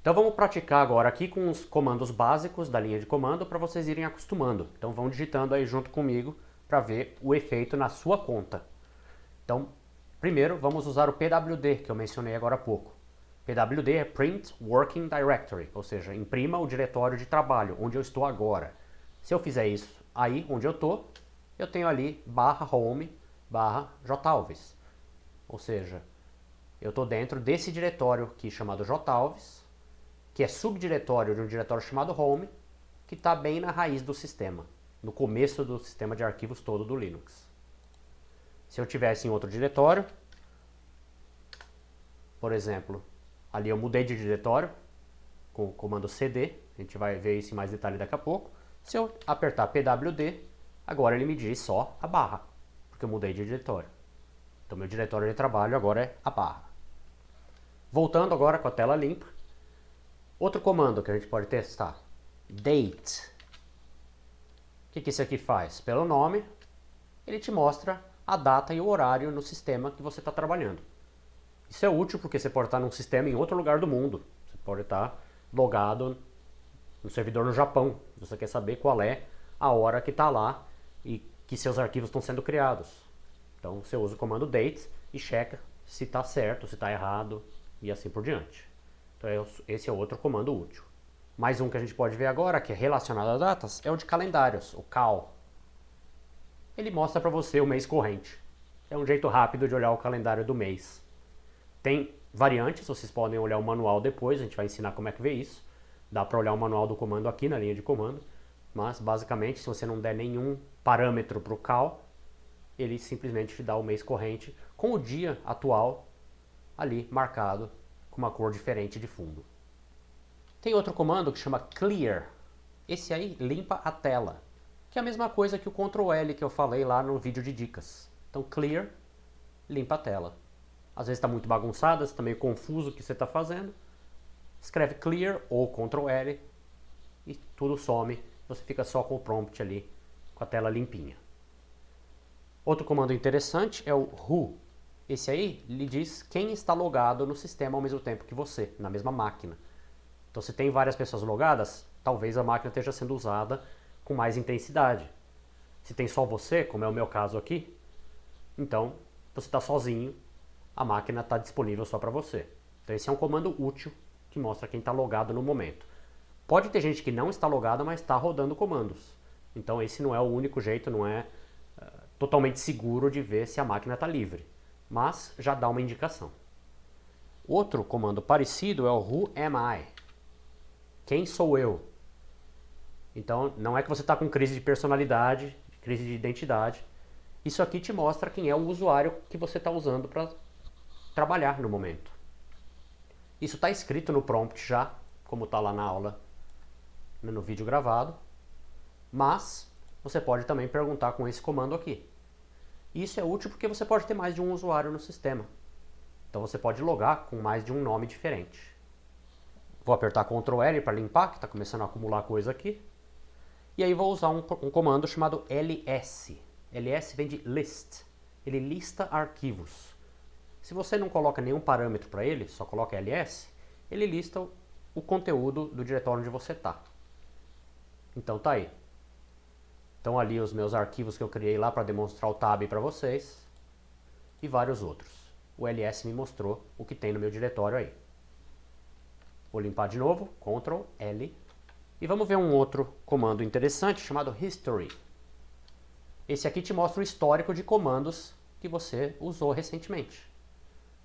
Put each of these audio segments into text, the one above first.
Então vamos praticar agora aqui com os comandos básicos da linha de comando para vocês irem acostumando. Então vão digitando aí junto comigo para ver o efeito na sua conta. Então, primeiro vamos usar o PWD que eu mencionei agora há pouco. PWD é Print Working Directory, ou seja, imprima o diretório de trabalho, onde eu estou agora. Se eu fizer isso aí onde eu estou, eu tenho ali /home /jalves. Ou seja, eu estou dentro desse diretório aqui chamado jalves, que é subdiretório de um diretório chamado home, que está bem na raiz do sistema, no começo do sistema de arquivos todo do Linux. Se eu tivesse em outro diretório, por exemplo, ali eu mudei de diretório com o comando cd, a gente vai ver isso em mais detalhe daqui a pouco. Se eu apertar pwd, agora ele me diz só a barra, porque eu mudei de diretório. Então meu diretório de trabalho agora é a barra. Voltando agora com a tela limpa, outro comando que a gente pode testar, date. O que isso aqui faz? Pelo nome, ele te mostra a data e o horário no sistema que você está trabalhando. Isso é útil porque você pode estar num sistema em outro lugar do mundo. Você pode estar logado no servidor no Japão. Você quer saber qual é a hora que está lá e que seus arquivos estão sendo criados. Então você usa o comando date e checa se está certo, se está errado e assim por diante. Então esse é outro comando útil. Mais um que a gente pode ver agora, que é relacionado a datas, é o de calendários, o cal. Ele mostra para você o mês corrente. É um jeito rápido de olhar o calendário do mês. Tem variantes, vocês podem olhar o manual depois, a gente vai ensinar como é que vê isso. Dá para olhar o manual do comando aqui na linha de comando, mas basicamente se você não der nenhum parâmetro para o cal, ele simplesmente te dá o mês corrente com o dia atual ali marcado com uma cor diferente de fundo. Tem outro comando que chama clear. Esse aí limpa a tela, que é a mesma coisa que o Ctrl L que eu falei lá no vídeo de dicas. Então clear, limpa a tela. Às vezes está muito bagunçada, você está meio confuso o que você está fazendo. Escreve clear ou Ctrl L e tudo some. Você fica só com o prompt ali, com a tela limpinha. Outro comando interessante é o who. Esse aí lhe diz quem está logado no sistema ao mesmo tempo que você, na mesma máquina. Então se tem várias pessoas logadas, talvez a máquina esteja sendo usada com mais intensidade. Se tem só você, como é o meu caso aqui, então você está sozinho, a máquina está disponível só para você. Então esse é um comando útil que mostra quem está logado no momento. Pode ter gente que não está logada, mas está rodando comandos. Então esse não é o único jeito, não é totalmente seguro de ver se a máquina está livre. Mas já dá uma indicação. Outro comando parecido é o Who am I? Quem sou eu? Então não é que você está com crise de personalidade, crise de identidade. Isso aqui te mostra quem é o usuário que você está usando para trabalhar no momento. Isso está escrito no prompt já, como está lá na aula, no vídeo gravado, mas você pode também perguntar com esse comando aqui. Isso é útil porque você pode ter mais de um usuário no sistema. Então você pode logar com mais de um nome diferente. Vou apertar Ctrl L para limpar, que está começando a acumular coisa aqui. E aí vou usar um comando chamado ls. ls vem de list. Ele lista arquivos. Se você não coloca nenhum parâmetro para ele, só coloca ls, ele lista o conteúdo do diretório onde você está. Então tá aí. Então ali os meus arquivos que eu criei lá para demonstrar o tab para vocês e vários outros. O ls me mostrou o que tem no meu diretório aí. Vou limpar de novo, Ctrl L. E vamos ver um outro comando interessante chamado history. Esse aqui te mostra o histórico de comandos que você usou recentemente.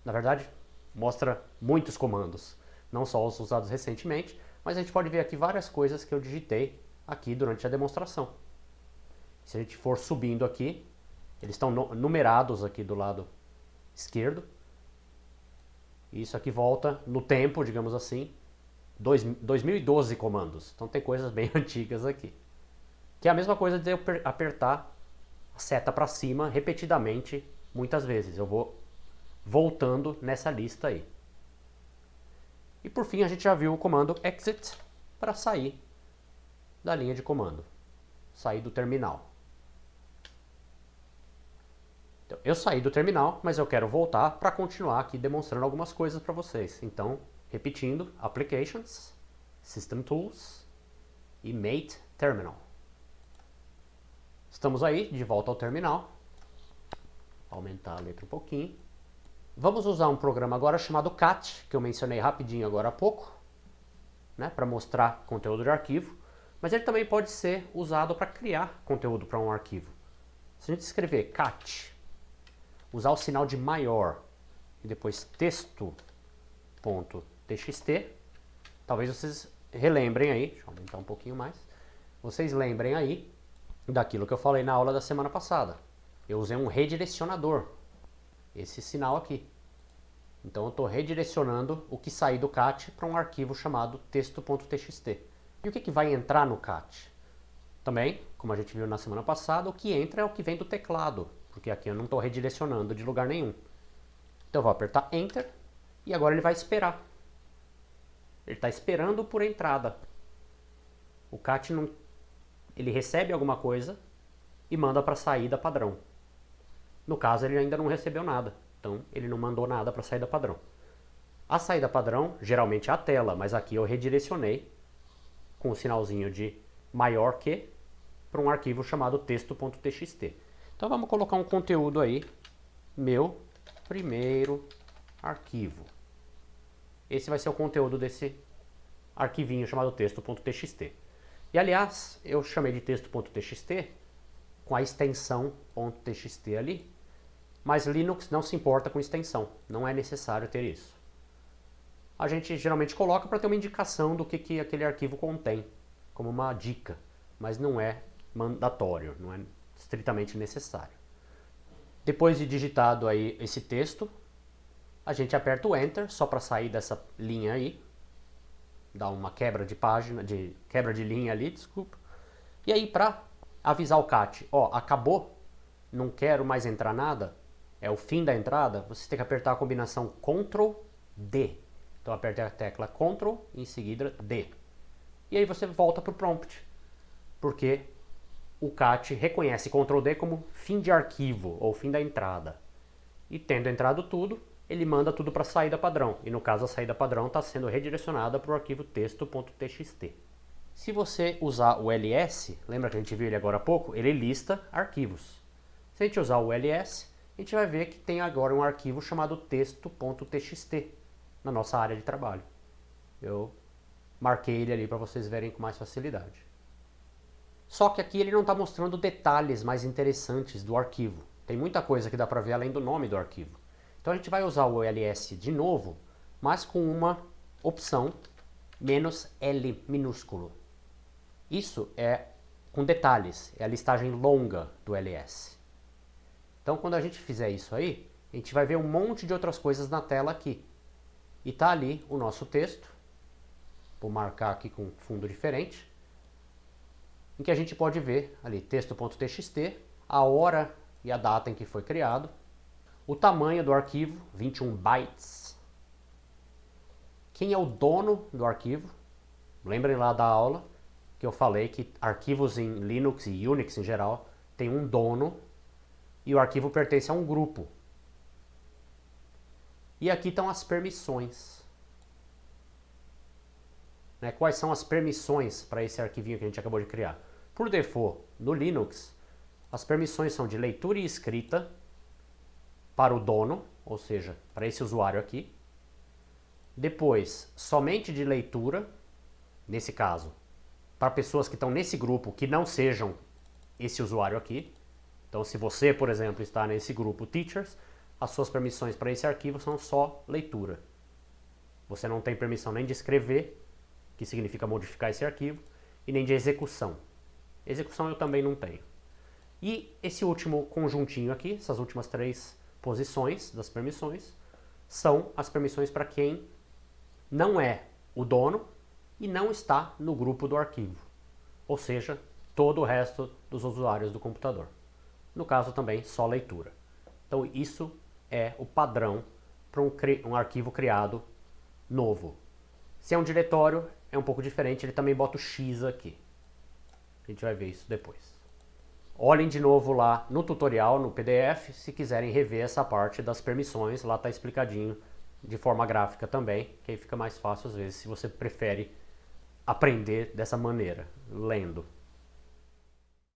Na verdade, mostra muitos comandos, não só os usados recentemente, mas a gente pode ver aqui várias coisas que eu digitei aqui durante a demonstração. Se a gente for subindo aqui, eles estão numerados aqui do lado esquerdo. E isso aqui volta no tempo, digamos assim, 2012 comandos. Então tem coisas bem antigas aqui. Que é a mesma coisa de eu apertar a seta para cima repetidamente, muitas vezes. Eu vou voltando nessa lista aí. E por fim a gente já viu o comando exit para sair da linha de comando. Sair do terminal. Eu saí do terminal, mas eu quero voltar para continuar aqui demonstrando algumas coisas para vocês. Então, repetindo, Applications, System Tools e Mate Terminal. Estamos aí, de volta ao terminal. Vou aumentar a letra um pouquinho. Vamos usar um programa agora chamado cat, que eu mencionei rapidinho agora há pouco, né, para mostrar conteúdo de arquivo, mas ele também pode ser usado para criar conteúdo para um arquivo. Se a gente escrever cat, usar o sinal de maior e depois texto.txt, talvez vocês relembrem aí, deixa eu aumentar um pouquinho mais, vocês lembrem aí daquilo que eu falei na aula da semana passada. Eu usei um redirecionador, esse sinal aqui. Então eu estou redirecionando o que sair do cat para um arquivo chamado texto.txt. E o que vai entrar no cat? Também, como a gente viu na semana passada, o que entra é o que vem do teclado, porque aqui eu não estou redirecionando de lugar nenhum. Então eu vou apertar Enter e agora ele vai esperar. Ele está esperando por entrada. O cat não, ele recebe alguma coisa e manda para a saída padrão. No caso, ele ainda não recebeu nada, então ele não mandou nada para a saída padrão. A saída padrão geralmente é a tela, mas aqui eu redirecionei com o sinalzinho de maior que para um arquivo chamado texto.txt. Então vamos colocar um conteúdo aí, meu primeiro arquivo. Esse vai ser o conteúdo desse arquivinho chamado texto.txt. E aliás, eu chamei de texto.txt com a extensão .txt ali, mas Linux não se importa com extensão, não é necessário ter isso. A gente geralmente coloca para ter uma indicação do que aquele arquivo contém, como uma dica, mas não é mandatório, não é estritamente necessário. Depois de digitado aí esse texto, a gente aperta o Enter só para sair dessa linha aí, dá uma quebra de página, quebra de linha ali, desculpa. E aí para avisar o cat, ó, acabou, não quero mais entrar nada, é o fim da entrada, você tem que apertar a combinação Ctrl D. Então aperte a tecla Ctrl e em seguida D. E aí você volta para o prompt, porque o cat reconhece Ctrl D como fim de arquivo ou fim da entrada. E tendo entrado tudo, ele manda tudo para a saída padrão. E no caso a saída padrão está sendo redirecionada para o arquivo texto.txt. Se você usar o ls, lembra que a gente viu ele agora há pouco? Ele lista arquivos. Se a gente usar o ls, a gente vai ver que tem agora um arquivo chamado texto.txt na nossa área de trabalho. Eu marquei ele ali para vocês verem com mais facilidade. Só que aqui ele não está mostrando detalhes mais interessantes do arquivo. Tem muita coisa que dá para ver além do nome do arquivo. Então a gente vai usar o ls de novo, mas com uma opção "-l minúsculo". Isso é com detalhes, é a listagem longa do ls. Então quando a gente fizer isso aí, a gente vai ver um monte de outras coisas na tela aqui. E está ali o nosso texto. Vou marcar aqui com fundo diferente. Em que a gente pode ver ali texto.txt, a hora e a data em que foi criado, o tamanho do arquivo, 21 bytes, quem é o dono do arquivo, lembrem lá da aula que eu falei que arquivos em Linux e Unix em geral tem um dono e o arquivo pertence a um grupo. E aqui estão as permissões. Quais são as permissões para esse arquivinho que a gente acabou de criar? Por default, no Linux, as permissões são de leitura e escrita para o dono, ou seja, para esse usuário aqui. Depois, somente de leitura, nesse caso, para pessoas que estão nesse grupo que não sejam esse usuário aqui. Então, se você, por exemplo, está nesse grupo Teachers, as suas permissões para esse arquivo são só leitura. Você não tem permissão nem de escrever, que significa modificar esse arquivo, e nem de execução. Execução eu também não tenho. E esse último conjuntinho aqui, essas últimas 3 posições das permissões, são as permissões para quem não é o dono e não está no grupo do arquivo. Ou seja, todo o resto dos usuários do computador. No caso também, só leitura. Então isso é o padrão para um arquivo criado novo. Se é um diretório, é um pouco diferente, ele também bota o X aqui. A gente vai ver isso depois. Olhem de novo lá no tutorial, no PDF, se quiserem rever essa parte das permissões, lá está explicadinho de forma gráfica também, que aí fica mais fácil às vezes se você prefere aprender dessa maneira, lendo.